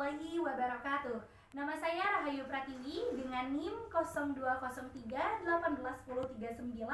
warahmatullahi wabarakatuh. Nama saya Rahayu Pratiwi dengan NIM 0203-181039,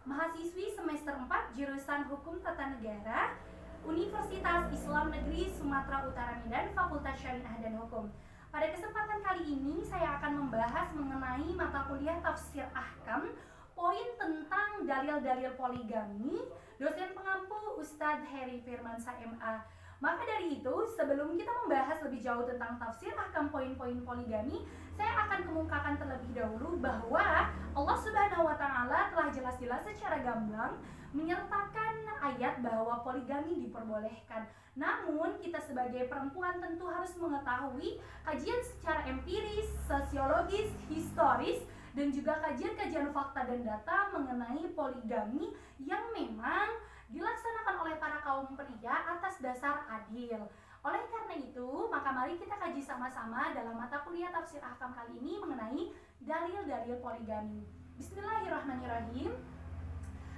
mahasiswi semester 4 jurusan Hukum Tata Negara, Universitas Islam Negeri Sumatera Utara Medan, Fakultas Syariah dan Hukum. Pada kesempatan kali ini saya akan membahas mengenai mata kuliah Tafsir Ahkam, poin tentang dalil-dalil poligami, dosen pengampu Ustadz Heri Firmansyah MA. Maka dari itu, sebelum kita membahas lebih jauh tentang tafsir ahkam poin-poin poligami, saya akan kemukakan terlebih dahulu bahwa Allah Subhanahu wa Ta'ala telah jelas-jelas secara gamblang menyertakan ayat bahwa poligami diperbolehkan. Namun, kita sebagai perempuan tentu harus mengetahui kajian secara empiris, sosiologis, historis, dan juga kajian-kajian fakta dan data mengenai poligami yang memang dilaksanakan oleh para kaum pria atas dasar adil. Oleh karena itu, maka mari kita kaji sama-sama dalam mata kuliah Tafsir Ahkam kali ini mengenai dalil-dalil poligami. Bismillahirrahmanirrahim.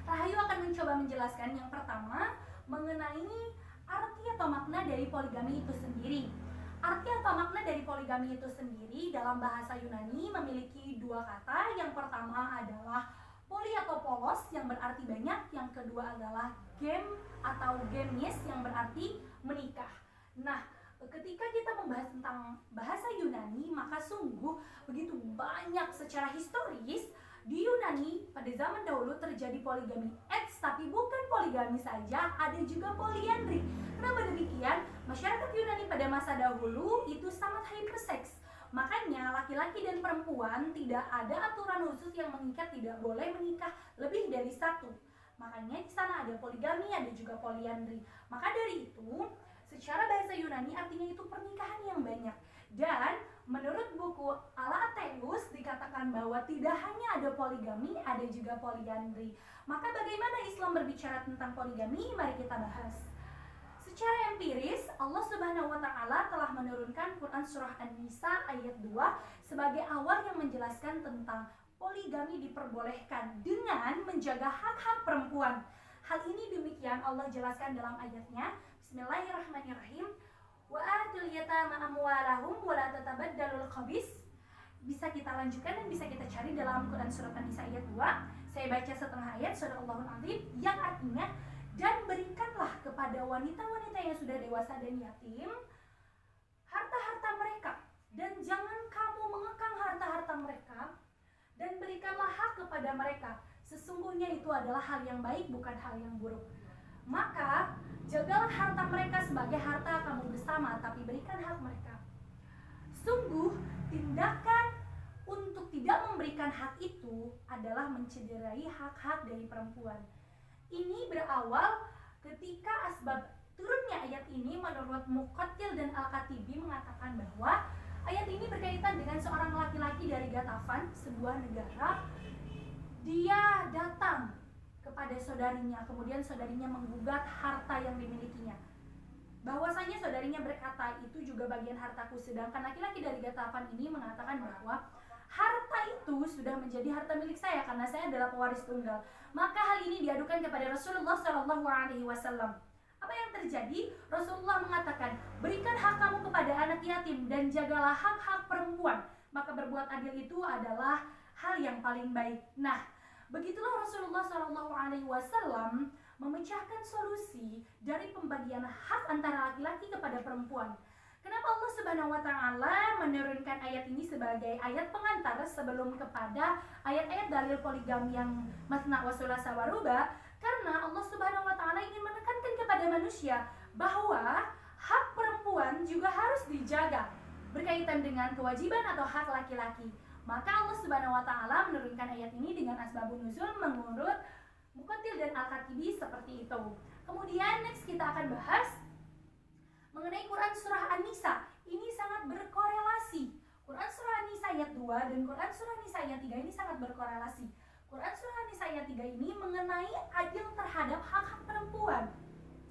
Rahayu akan mencoba menjelaskan yang pertama mengenai arti atau makna dari poligami itu sendiri. Arti atau makna dari poligami itu sendiri dalam bahasa Yunani memiliki dua kata. Yang pertama adalah poli atau polos yang berarti banyak, yang kedua adalah gem atau gemis yang berarti menikah. Nah, ketika kita membahas tentang bahasa Yunani, maka sungguh begitu banyak secara historis di Yunani pada zaman dahulu terjadi poligami. Tapi bukan poligami saja, ada juga poliandri. Kenapa demikian? Masyarakat Yunani pada masa dahulu itu sangat hyperseks. Makanya laki-laki dan perempuan tidak ada aturan khusus yang mengikat tidak boleh menikah lebih dari satu. Makanya di sana ada poligami, ada juga poliandri. Maka dari itu, secara bahasa Yunani artinya itu pernikahan yang banyak. Dan menurut buku Al-Atheus dikatakan bahwa tidak hanya ada poligami, ada juga poliandri. Maka bagaimana Islam berbicara tentang poligami? Mari kita bahas. Secara empiris, Allah Subhanahu wa Ta'ala telah menurunkan Quran Surah An-Nisa ayat 2 sebagai awal yang menjelaskan tentang poligami diperbolehkan dengan menjaga hak-hak perempuan. Hal ini demikian Allah jelaskan dalam ayatnya. Bismillahirrahmanirrahim. Wa atul yatama amwalahum wa la tatabaddalul khabis. Bisa kita lanjutkan dan bisa kita cari dalam Quran Surah An-Nisa ayat 2. Saya baca setengah ayat surah Allahul Azim yang artinya, dan berikanlah kepada wanita-wanita yang sudah dewasa dan yatim harta-harta mereka, dan jangan kamu mengekang harta-harta mereka, dan berikanlah hak kepada mereka. Sesungguhnya itu adalah hal yang baik, bukan hal yang buruk. Maka jagalah harta mereka sebagai harta kamu bersama, tapi berikan hak mereka. Sungguh tindakan untuk tidak memberikan hak itu adalah mencederai hak-hak dari perempuan. Ini berawal ketika asbab turunnya ayat ini menurut Muqatil dan Al-Katibi mengatakan bahwa ayat ini berkaitan dengan seorang laki-laki dari Gatavan, sebuah negara. Dia datang kepada saudarinya, kemudian saudarinya menggugat harta yang dimilikinya. Bahwasanya saudarinya berkata, itu juga bagian hartaku, sedangkan laki-laki dari Gatavan ini mengatakan bahwa harta itu sudah menjadi harta milik saya karena saya adalah pewaris tunggal. Maka hal ini diadukan kepada Rasulullah SAW. Apa yang terjadi? Rasulullah mengatakan, berikan hak kamu kepada anak yatim dan jagalah hak-hak perempuan. Maka berbuat adil itu adalah hal yang paling baik. Nah, begitulah Rasulullah SAW memecahkan solusi dari pembagian hak antara laki-laki kepada perempuan. Kenapa Allah Subhanahu wa Ta'ala menurunkan ayat ini sebagai ayat pengantar sebelum kepada ayat-ayat dalil poligami yang masna wa sulasa wa ruba? Karena Allah Subhanahu wa Ta'ala ingin menekankan kepada manusia bahwa hak perempuan juga harus dijaga berkaitan dengan kewajiban atau hak laki-laki. Maka Allah Subhanahu wa Ta'ala menurunkan ayat ini dengan asbabun nuzul menurut Muqatil dan Al-Katibi seperti itu. Kemudian next kita akan bahas mengenai Quran Surah An-Nisa. Ini sangat berkorelasi. Quran Surah An-Nisa ayat 2 dan Quran Surah An-Nisa ayat 3 ini sangat berkorelasi. Quran Surah An-Nisa ayat 3 ini mengenai adil terhadap hak-hak perempuan.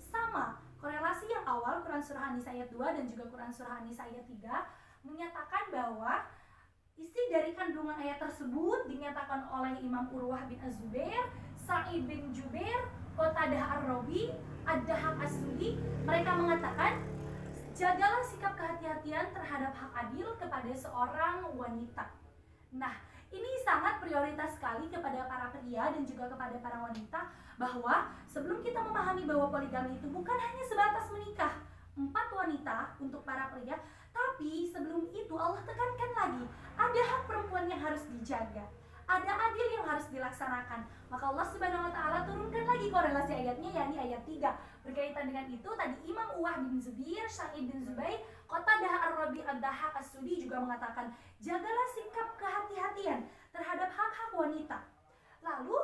Sama, korelasi yang awal Quran Surah An-Nisa ayat 2 dan juga Quran Surah An-Nisa ayat 3 menyatakan bahwa isi dari kandungan ayat tersebut dinyatakan oleh Imam Urwah bin Az-Zubair, Sa'id bin Jubair, Qatadah Ar-Rabi, Ad-Dahak As-Suli. Mereka mengatakan jagalah sikap kehati-hatian terhadap hak adil kepada seorang wanita. Nah, ini sangat prioritas sekali kepada para pria dan juga kepada para wanita, bahwa sebelum kita memahami bahwa poligami itu bukan hanya sebatas menikah 4 wanita untuk para pria, tapi sebelum itu Allah tekankan lagi, ada hak perempuan yang harus dijaga, ada adil yang harus dilaksanakan. Maka Allah Subhanahu wa taala turunkan lagi korelasi ayatnya, yakni ayat 3. Berkaitan dengan itu tadi Imam Uwah bin Zubair, Sa'id bin Zubair, Qatadah Ar-Rabi' Ad-Dahhak As-Sudi juga mengatakan, jagalah sikap kehati-hatian terhadap hak-hak wanita. Lalu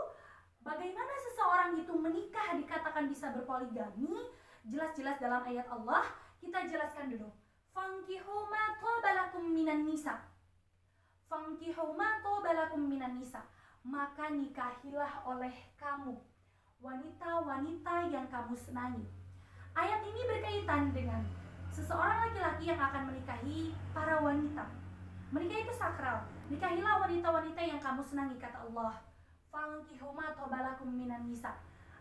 bagaimana seseorang itu menikah dikatakan bisa berpoligami? Jelas-jelas dalam ayat Allah, kita jelaskan dulu. Fankihu ma thabalakum minan nisa. Fankihu ma thabalakum minan nisa. Maka nikahilah oleh kamu wanita-wanita yang kamu senangi. Ayat ini berkaitan dengan seseorang laki-laki yang akan menikahi para wanita. Menikah itu sakral. Nikahilah wanita-wanita yang kamu senangi, kata Allah. Fankihu ma thabalakum minan nisa.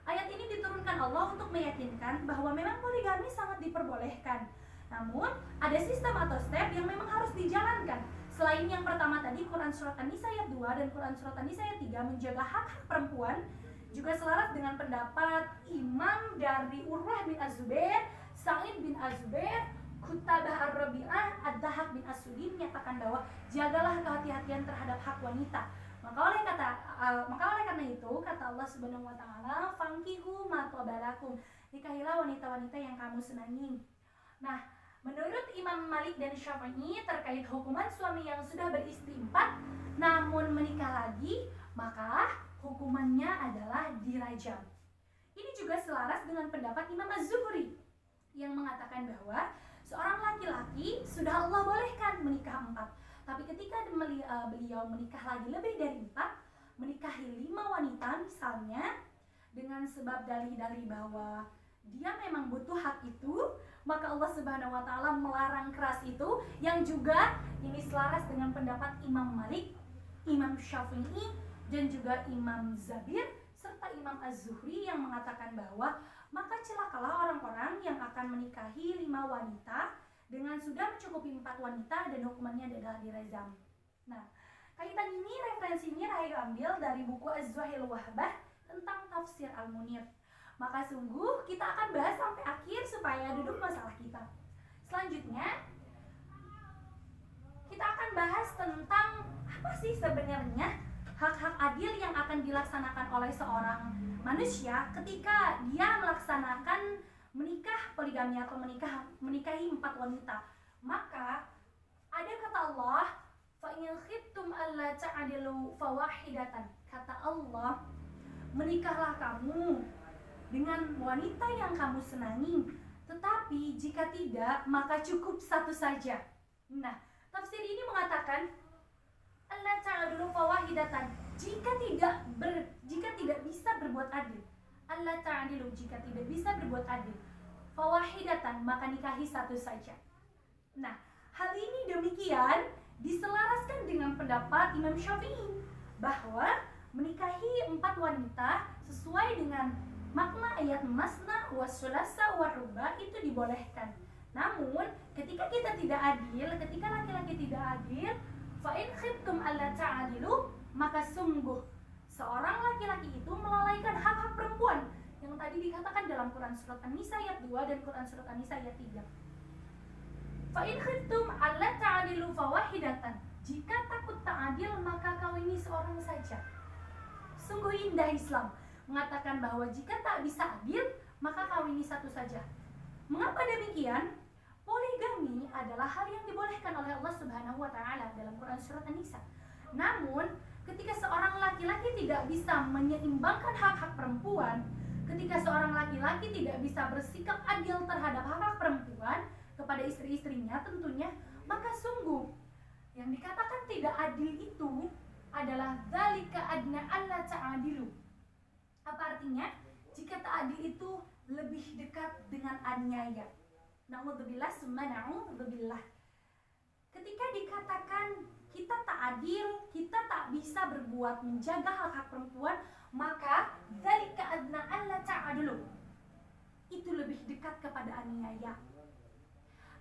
Ayat ini diturunkan Allah untuk meyakinkan bahwa memang poligami sangat diperbolehkan. Namun, ada sistem atau step yang memang harus dijalankan. Selain yang pertama tadi, Quran Surat An-Nisa ayat 2 dan Quran Surat An-Nisa ayat 3 menjaga hak-hak perempuan, juga selaras dengan pendapat imam dari Urwah bin Az-Zubair, Sa'id bin Az-Zubair, Qutadah Ar-Rabi'ah, Ad-Dahhak bin As-Sudi menyatakan bahwa jagalah kehati-hatian terhadap hak wanita. Maka oleh karena itu kata Allah Subhanahu wa taala, fankihu ma thabalakum, nikahilah wanita-wanita yang kamu senangi. Nah, menurut Imam Malik dan Syafi'i terkait hukuman suami yang sudah beristri 4 namun menikah lagi, maka hukumannya adalah dirajam. Ini juga selaras dengan pendapat Imam Az-Zuhri yang mengatakan bahwa seorang laki-laki sudah Allah bolehkan menikah 4, tapi ketika beliau menikah lagi lebih dari 4, menikahi 5 wanita misalnya, dengan sebab dalih-dalih bahwa dia memang butuh hak itu, maka Allah Subhanahu wa taala melarang keras itu, yang juga ini selaras dengan pendapat Imam Malik, Imam Syafi'i dan juga Imam Zabir serta Imam Az-Zuhri yang mengatakan bahwa maka celakalah orang-orang yang akan menikahi 5 wanita dengan sudah mencukupi 4 wanita dan hukumannya adalah dirajam. Nah, kaitan ini referensinya Rahayu ambil dari buku Az-Zuhail Wahbah tentang tafsir Al-Munir. Maka sungguh kita akan bahas sampai akhir supaya duduk masalah kita. Selanjutnya kita akan bahas tentang apa sih sebenarnya hak-hak adil yang akan dilaksanakan oleh seorang manusia ketika dia melaksanakan menikah poligami atau menikahi 4 wanita. Maka ada kata Allah, fa in khiftum alla ta'dilu fawahidatan. Kata Allah, menikahlah kamu dengan wanita yang kamu senangi, tetapi jika tidak maka cukup satu saja. Nah, tafsir ini mengatakan alla ta'dilu fawahidatan, jika tidak bisa berbuat adil. Allah ta'adilu, jika tidak bisa berbuat adil, fawahidatan, maka nikahi satu saja. Nah, hal ini demikian diselaraskan dengan pendapat Imam Syafi'i bahwa menikahi 4 wanita sesuai dengan makna ayat masna wa sulasa wa ruba itu dibolehkan. Namun ketika kita tidak adil, ketika laki-laki tidak adil, fa in khiftum alla ta'adilu, maka sungguh seorang laki-laki itu melalaikan hak-hak perempuan yang tadi dikatakan dalam Quran Surat An-Nisa ayat 2 dan Quran Surat An-Nisa ayat 3. Fa in khiftum alla ta'dilu fawahidatan, jika takut tak adil maka kawini seorang saja. Sungguh indah Islam mengatakan bahwa jika tak bisa adil maka kawini satu saja. Mengapa demikian? Poligami adalah hal yang dibolehkan oleh Allah Subhanahu wa taala dalam Quran Surat An-Nisa. Namun ketika seorang laki-laki tidak bisa menyeimbangkan hak-hak perempuan, ketika seorang laki-laki tidak bisa bersikap adil terhadap hak-hak perempuan kepada istri-istrinya tentunya, maka sungguh yang dikatakan tidak adil itu adalah dzalika adna alla ta'adilu. Apa artinya? Jika tak adil itu lebih dekat dengan aniaya. Na'udzubillah summa na'udzubillah. Ketika dikatakan kita tak adil, kita tak bisa berbuat menjaga hak-hak perempuan, maka dzalika adna alla ta'adilu, itu lebih dekat kepada aniaya.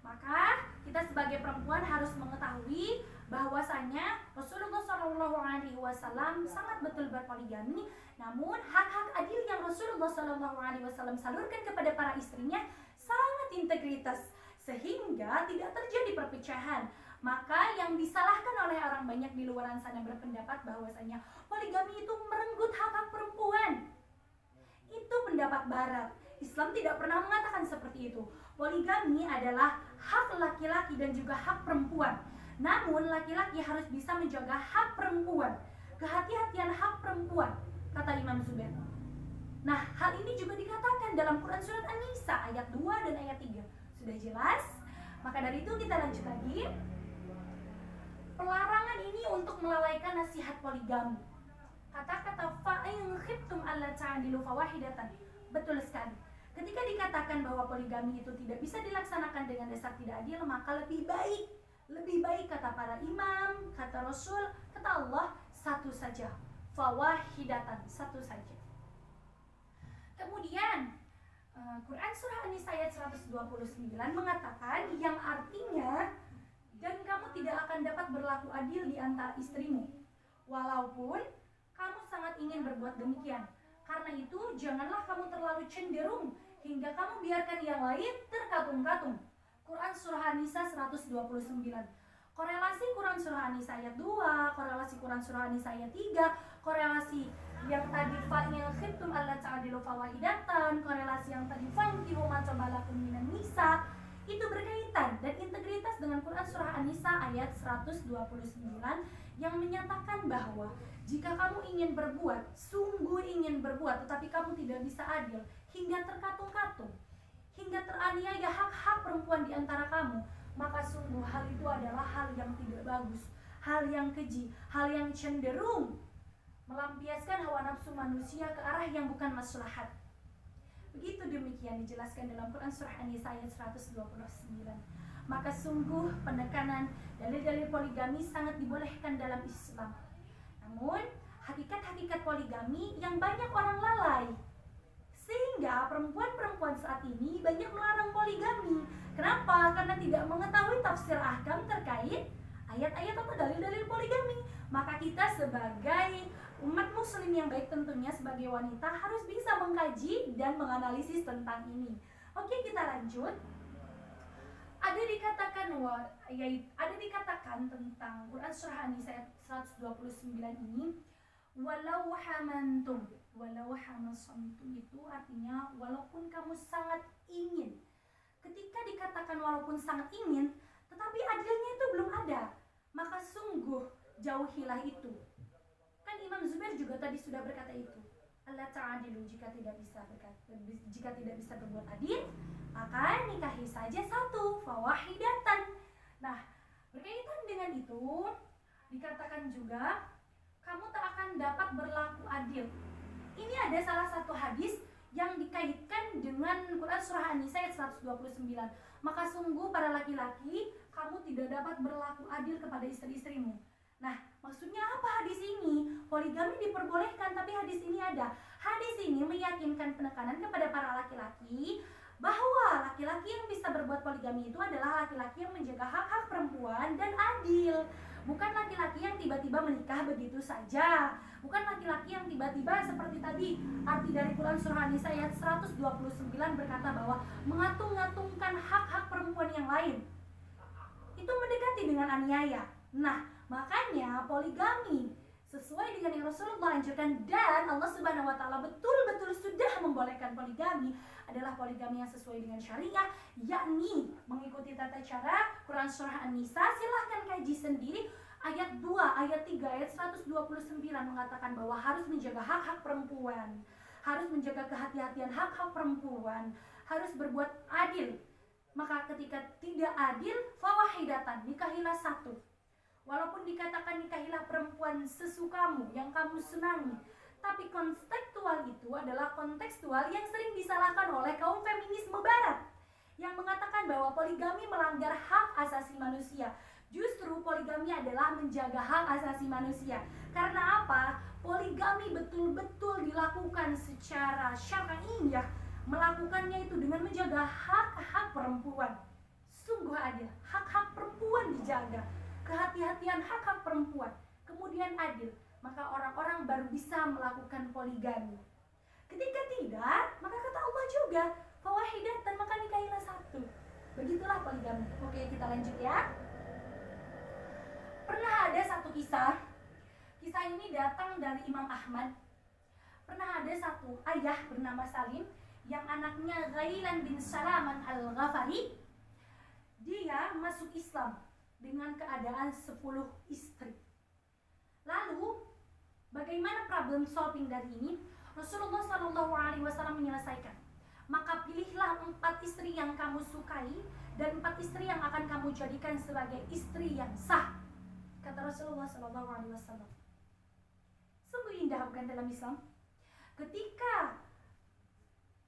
Maka kita sebagai perempuan harus mengetahui bahwasanya Rasulullah SAW sangat betul berpoligami. Namun hak-hak adil yang Rasulullah SAW salurkan kepada para istrinya sangat integritas, sehingga tidak terjadi perpecahan. Maka yang disalahkan oleh orang banyak di luar sana berpendapat bahwasanya poligami itu merenggut hak-hak perempuan. Itu pendapat barat. Islam tidak pernah mengatakan seperti itu. Poligami adalah hak laki-laki dan juga hak perempuan. Namun laki-laki harus bisa menjaga hak perempuan. Kehati-hatian hak perempuan, kata Imam Zubair. Nah, hal ini juga dikatakan dalam Quran surat An-Nisa ayat 2 dan ayat 3. Sudah jelas? Maka dari itu kita lanjut lagi. Pelarangan ini untuk melalaikan nasihat poligami. Kata-kata fa'in khiftum alla ta'dilu fawahidatan. Betul sekali. Ketika dikatakan bahwa poligami itu tidak bisa dilaksanakan dengan dasar tidak adil, maka lebih baik kata para imam, kata Rasul, kata Allah, satu saja. Fawahidatan, satu saja. Kemudian Quran surah An-Nisa ayat 129 mengatakan yang artinya, dan kamu tidak akan dapat berlaku adil di antara istrimu, walaupun kamu sangat ingin berbuat demikian. Karena itu janganlah kamu terlalu cenderung hingga kamu biarkan yang lain terkatung-katung. Quran surah An-Nisa 129. Korelasi Quran surah An-Nisa ayat 2, korelasi Quran surah An-Nisa ayat 3, korelasi yang tadi fa'in khiftum alla ta'dilu fawahidatan, korelasi yang tadi fankihu ma tabalakum minan nisa, itu berkaitan dan integritas dengan Quran surah An-Nisa ayat 129 yang menyatakan bahwa jika kamu ingin berbuat, sungguh ingin berbuat, tetapi kamu tidak bisa adil hingga terkatung-katung, hingga teraniaya hak-hak perempuan di antara kamu, maka sungguh hal itu adalah hal yang tidak bagus, hal yang keji, hal yang cenderung melampiaskan hawa nafsu manusia ke arah yang bukan maslahat. Begitu demikian dijelaskan dalam Quran surah An-Nisa ayat 129. Maka sungguh penekanan dalil-dalil poligami sangat dibolehkan dalam Islam. Namun hakikat-hakikat poligami yang banyak orang lalai, sehingga perempuan-perempuan saat ini banyak melarang poligami. Kenapa? Karena tidak mengetahui tafsir ahkam terkait ayat-ayat atau dalil-dalil poligami. Maka kita sebagai umat muslim yang baik, tentunya sebagai wanita, harus bisa mengkaji dan menganalisis tentang ini. Oke, kita lanjut. Ada dikatakan tentang Quran surah An-Nisa 129 ini, walau hamantum. Walau hamasantum itu artinya walaupun kamu sangat ingin. Ketika dikatakan walaupun sangat ingin, tetapi adilnya itu belum ada, maka sungguh jauhilah itu. Kan Imam Zubair juga tadi sudah berkata itu. Allah ta'adilu, jika tidak bisa berbuat adil, maka nikahi saja satu, fawahidatan. Nah, berkaitan dengan itu dikatakan juga kamu tak akan dapat berlaku adil. Ini ada salah satu hadis yang dikaitkan dengan Quran surah An-Nisa ayat 129. Maka sungguh para laki-laki, kamu tidak dapat berlaku adil kepada istri-istrimu. Nah, maksudnya apa hadis ini? Poligami diperbolehkan, tapi hadis ini ada. Hadis ini meyakinkan penekanan kepada para laki-laki bahwa laki-laki yang bisa berbuat poligami itu adalah laki-laki yang menjaga hak-hak perempuan dan adil. Bukan laki-laki yang tiba-tiba menikah begitu saja. Bukan laki-laki yang tiba-tiba seperti tadi arti dari Quran surah An-Nisa ayat 129 berkata bahwa mengatung-ngatungkan hak-hak perempuan yang lain. Itu mendekati dengan aniaya. Nah, makanya poligami sesuai dengan yang Rasulullah anjurkan dan Allah Subhanahu wa taala betul-betul sudah membolehkan poligami adalah poligami yang sesuai dengan syariah, yakni mengikuti tata cara Quran surah An-Nisa. Silahkan kaji sendiri ayat 2, ayat 3, ayat 129 mengatakan bahwa harus menjaga hak-hak perempuan, harus menjaga kehati-hatian hak-hak perempuan, harus berbuat adil. Maka ketika tidak adil, fawahidatan, nikahilah satu. Walaupun dikatakan nikahilah perempuan sesukamu, yang kamu senangi, tapi kontekstual itu adalah kontekstual yang sering disalahkan oleh kaum feminisme barat yang mengatakan bahwa poligami melanggar hak asasi manusia. Justru poligami adalah menjaga hak asasi manusia. Karena apa? Poligami betul-betul dilakukan secara syar'iyah, melakukannya itu dengan menjaga hak-hak perempuan. Sungguh adil, hak-hak perempuan dijaga, kehati-hatian hak-hak perempuan, kemudian adil, maka orang-orang baru bisa melakukan poligami. Ketika tidak, maka kata Allah juga, fawahidatan, maka nikahilah satu. Begitulah poligami. Oke, kita lanjut ya. Pernah ada satu kisah ini datang dari Imam Ahmad. Pernah ada satu ayah bernama Salim yang anaknya Ghailan bin Salaman al-Ghafari. Dia masuk Islam dengan keadaan 10 istri. Lalu bagaimana problem solving dari ini? Rasulullah SAW menyelesaikan. Maka pilihlah 4 istri yang kamu sukai dan 4 istri yang akan kamu jadikan sebagai istri yang sah. Kata Rasulullah SAW. Sungguh indah bukan dalam Islam? Ketika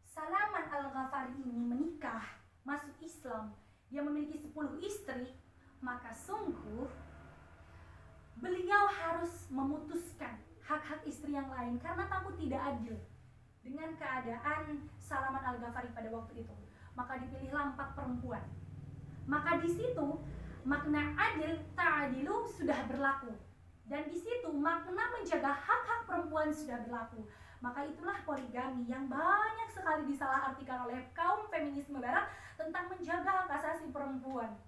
Salaman al-Ghafari ini menikah, masuk Islam, dia memiliki 10 istri, maka sungguh beliau harus memutuskan hak-hak istri yang lain karena takut tidak adil dengan keadaan Salaman al-Ghafari pada waktu itu. Maka dipilihlah 4 perempuan. Maka di situ makna adil ta'adilu sudah berlaku, dan di situ makna menjaga hak-hak perempuan sudah berlaku. Maka itulah poligami yang banyak sekali disalahartikan oleh kaum feminisme barat tentang menjaga hak asasi perempuan.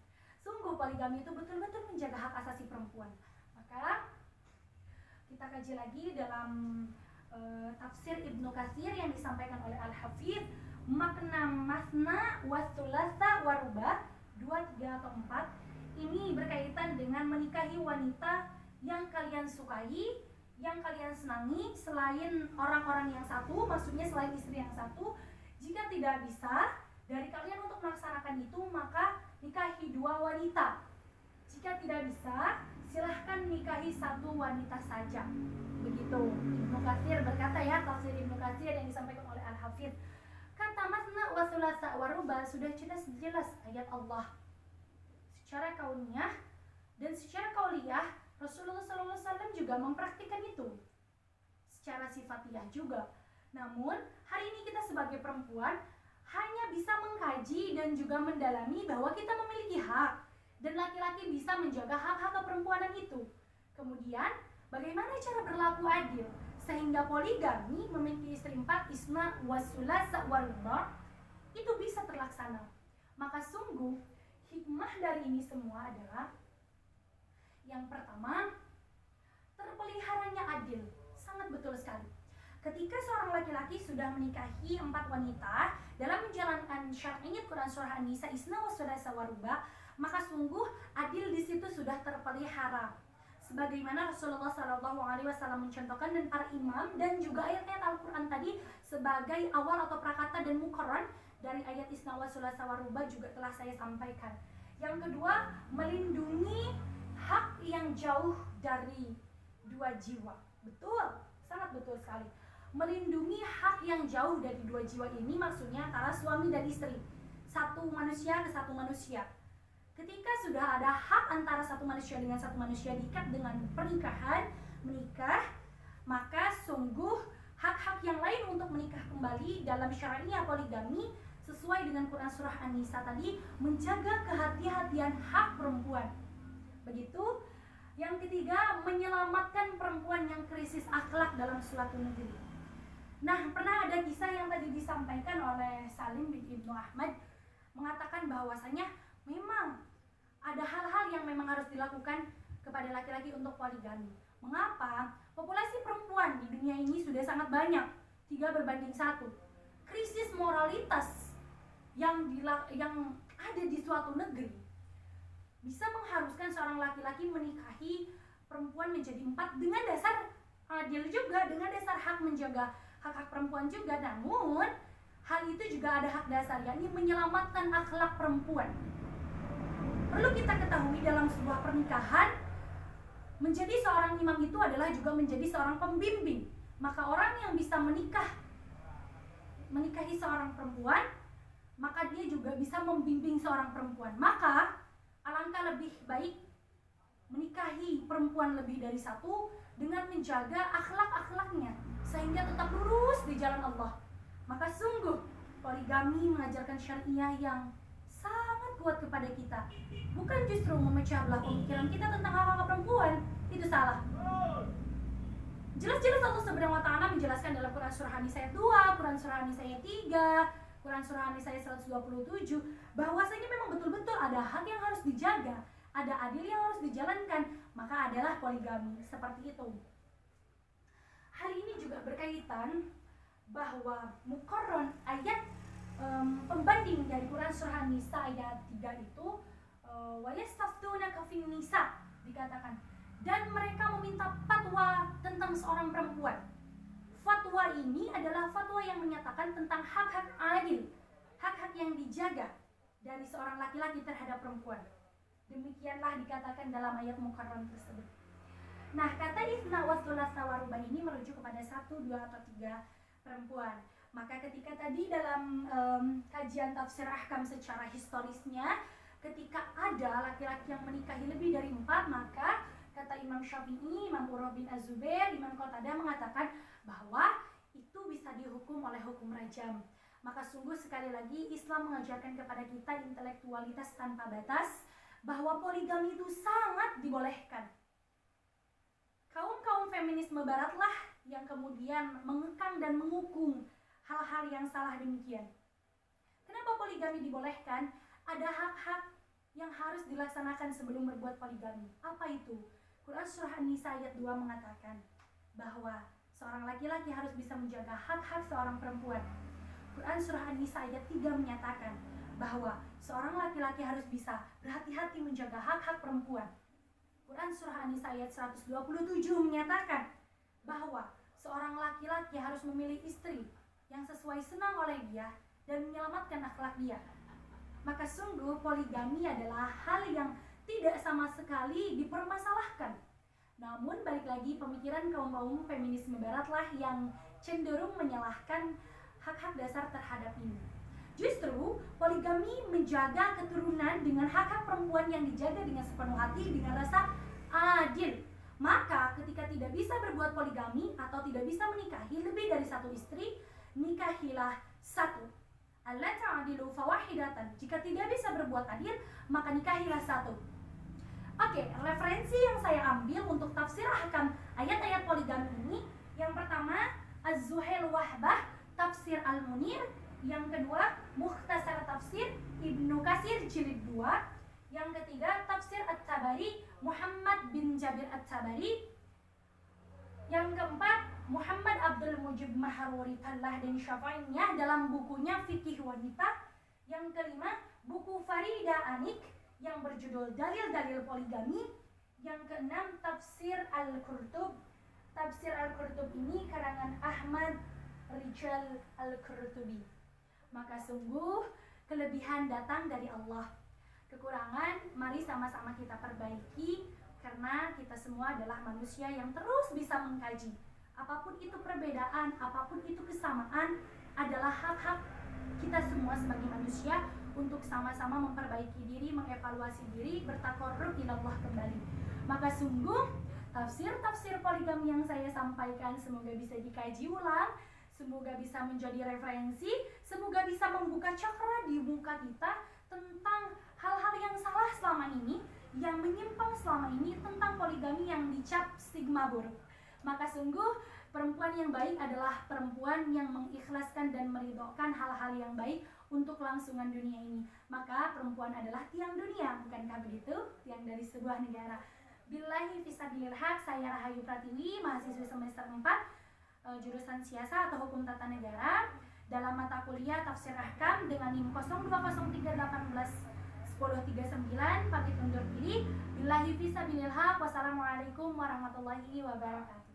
Sungguh poligami itu betul-betul menjaga hak asasi perempuan. Maka kita kaji lagi dalam tafsir Ibnu Katsir yang disampaikan oleh Al-Hafidz, makna masna wasulasa warubah 2, 3 atau 4 ini berkaitan dengan menikahi wanita yang kalian sukai, yang kalian senangi selain orang-orang yang satu, maksudnya selain istri yang satu. Jika tidak bisa dari kalian untuk melaksanakan itu, maka nikahi 2 wanita. Jika tidak bisa, silahkan nikahi 1 wanita saja. Begitu Ibnu Katsir berkata ya, tafsir Ibnu Katsir yang disampaikan oleh Al-Hafidz. Kata masna wa thulatsa wa ruba sudah jelas ayat Allah secara kauniyah dan secara qauliyah. Rasulullah SAW juga mempraktikkan itu secara sifatiah juga. Namun hari ini kita sebagai perempuan hanya bisa mengkaji dan juga mendalami bahwa kita memiliki hak, dan laki-laki bisa menjaga hak-hak keperempuanan itu. Kemudian bagaimana cara berlaku adil sehingga poligami memiliki istri 4, isna wasulasa warba itu bisa terlaksana. Maka sungguh hikmah dari ini semua adalah yang pertama, terpeliharanya adil. Sangat betul sekali. Ketika seorang laki-laki sudah menikahi 4 wanita dalam menjalankan syar'iyat Quran surah An-Nisa isna wasulasa warba, maka sungguh adil di situ sudah terpelihara. Sebagaimana Rasulullah SAW mencontohkan dan para imam dan juga ayat-ayat Al-Quran tadi sebagai awal atau prakata dan muqarran dari ayat isna wasulasa warba juga telah saya sampaikan. Yang kedua, melindungi hak yang jauh dari 2 jiwa. Betul, sangat betul sekali. Melindungi hak yang jauh dari 2 jiwa ini maksudnya antara suami dan istri, satu manusia ke satu manusia. Ketika sudah ada hak antara satu manusia dengan satu manusia diikat dengan pernikahan, menikah, maka sungguh hak-hak yang lain untuk menikah kembali dalam syariah poligami sesuai dengan Quran surah An-Nisa tadi menjaga kehati-hatian hak perempuan. Begitu. Yang ketiga, menyelamatkan perempuan yang krisis akhlak dalam suatu negeri. Nah, pernah ada kisah yang tadi disampaikan oleh Salim bin Ibnu Ahmad mengatakan bahwasanya memang ada hal-hal yang memang harus dilakukan kepada laki-laki untuk poligami. Mengapa? Populasi perempuan di dunia ini sudah sangat banyak, 3 berbanding 1. Krisis moralitas yang ada di suatu negeri bisa mengharuskan seorang laki-laki menikahi perempuan menjadi 4 dengan dasar adil juga, dengan dasar hak menjaga hak-hak perempuan juga. Namun hal itu juga ada hak dasar, yakni menyelamatkan akhlak perempuan. Perlu kita ketahui dalam sebuah pernikahan, menjadi seorang imam itu adalah juga menjadi seorang pembimbing. Maka orang yang bisa menikahi seorang perempuan, maka dia juga bisa membimbing seorang perempuan. Maka alangkah lebih baik menikahi perempuan lebih dari 1 dengan menjaga akhlak-akhlaknya sehingga tetap lurus di jalan Allah. Maka sungguh poligami mengajarkan syariah yang sangat kuat kepada kita, bukan justru memecah belah pemikiran kita tentang hak-hak perempuan. Itu salah. Jelas-jelas Allah Subhanahu wa taala menjelaskan dalam Quran surah An-Nisa ayat 2, Quran surah An-Nisa ayat 3, Quran surah An-Nisa ayat 127 bahwasanya memang betul-betul ada hak yang harus dijaga, ada adil yang harus dijalankan, maka adalah poligami seperti itu. Hal ini juga berkaitan bahwa muqarron ayat pembanding dari Quran surah An-Nisa ayat 3 itu wa yastaftunaka fin nisa dikatakan, dan mereka meminta fatwa tentang seorang perempuan. Fatwa ini adalah fatwa yang menyatakan tentang hak-hak adil, hak-hak yang dijaga dari seorang laki-laki terhadap perempuan. Demikianlah dikatakan dalam ayat muqarron tersebut. Nah, kata Ifna wa thulatha wa ruba ini merujuk kepada 1, 2 atau 3 perempuan. Maka ketika tadi dalam kajian tafsir ahkam secara historisnya, ketika ada laki-laki yang menikahi lebih dari 4, maka kata Imam Syafi'i, Imam Urwah bin Az-Zubair, Imam Qatadah mengatakan bahwa itu bisa dihukum oleh hukum rajam. Maka sungguh sekali lagi Islam mengajarkan kepada kita intelektualitas tanpa batas, bahwa poligami itu sangat dibolehkan. Kaum feminisme baratlah yang kemudian mengekang dan menghukum hal-hal yang salah demikian. Kenapa poligami dibolehkan? Ada hak-hak yang harus dilaksanakan sebelum berbuat poligami. Apa itu? Quran surah An-Nisa ayat 2 mengatakan bahwa seorang laki-laki harus bisa menjaga hak-hak seorang perempuan. Quran surah An-Nisa ayat 3 menyatakan bahwa seorang laki-laki harus bisa berhati-hati menjaga hak-hak perempuan. Quran surah An-Nisa ayat 127 menyatakan bahwa seorang laki-laki harus memilih istri yang sesuai senang oleh dia dan menyelamatkan akhlak dia. Maka sungguh poligami adalah hal yang tidak sama sekali dipermasalahkan. Namun balik lagi pemikiran kaum feminisme baratlah yang cenderung menyalahkan hak-hak dasar terhadap ini. Justru poligami menjaga keturunan dengan hak-hak perempuan yang dijaga dengan sepenuh hati, dengan rasa adil. Maka ketika tidak bisa berbuat poligami atau tidak bisa menikahi lebih dari 1 istri, nikahilah 1. Alla ta'dilu fawahidatan. Jika tidak bisa berbuat adil, maka nikahilah 1. Oke, referensi yang saya ambil untuk tafsir ahkam ayat-ayat poligami ini, yang pertama Az-Zuhail Wahbah Tafsir Al-Munir, yang kedua Mukhtasar Tafsir Ibnu Katsir jilid 2, yang ketiga Tafsir At-Tabari Muhammad bin Jabir At-Tabari, yang keempat Muhammad Abdul Mujib Maharuri Tallah dan Syafi'iyah dalam bukunya Fikih Wanita, yang kelima buku Farida Anik yang berjudul Dalil-Dalil Poligami, yang keenam Tafsir Al-Qurtub. Tafsir Al-Qurtub ini karangan Ahmad Rijal Al-Qurtubi. Maka sungguh kelebihan datang dari Allah, kekurangan mari sama-sama kita perbaiki, karena kita semua adalah manusia yang terus bisa mengkaji. Apapun itu perbedaan, apapun itu kesamaan, adalah hak-hak kita semua sebagai manusia untuk sama-sama memperbaiki diri, mengevaluasi diri, bertakarrub ilallah kembali. Maka sungguh tafsir-tafsir poligami yang saya sampaikan semoga bisa dikaji ulang, semoga bisa menjadi referensi, semoga bisa membuka cakra di muka kita tentang hal-hal yang salah selama ini, yang menyimpang selama ini tentang poligami yang dicap stigma buruk. Maka sungguh perempuan yang baik adalah perempuan yang mengikhlaskan dan meridhokan hal-hal yang baik untuk kelangsungan dunia ini. Maka perempuan adalah tiang dunia, bukankah begitu? Tiang dari sebuah negara. Billahi fisabilil haq, saya Rahayu Pratiwi, mahasiswi semester 4, jurusan Siasa atau Hukum Tata Negara, dalam mata kuliah Tafsir Ahkam dengan NIM 0203181039, pamit undur diri. Billahi fisabilil haq, wassalamualaikum warahmatullahi wabarakatuh.